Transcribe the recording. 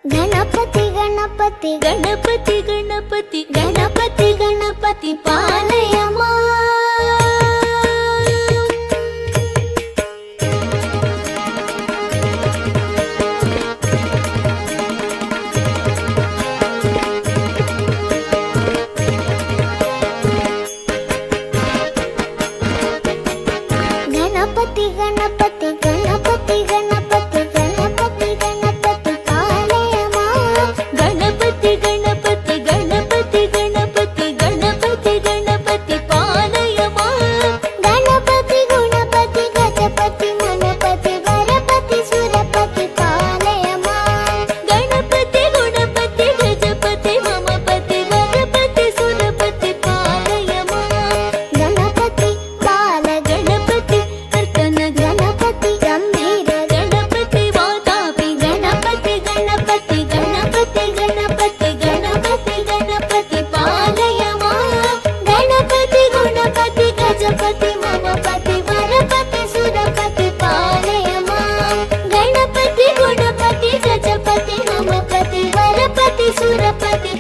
गणपति गणपति गणपति गणपति गणपति गणपति पालय मां। गणपति गणपति गणपति गणपति गणपति गणपति पालय मां। गणपति गणपति गणपति गणपति गणपति गणपति पालय मां। गणपति गुणपति गजपति मनपति वरपति सुरपति पालय मां। गणपति गुणपति गजपति ममपति वरपति सुरपति पालय मां। गणपति बाल गणपति अर्कन गणपति गंभीर गणपति वातापि गणपति गणपति गणपति गणपति गणपति गणपति पालय मां। गणपति गुणपति गजपति ममपति वरपति सुरपति पालय मां। गणपति गुणपति गजपति ममपति वरपति सुरपति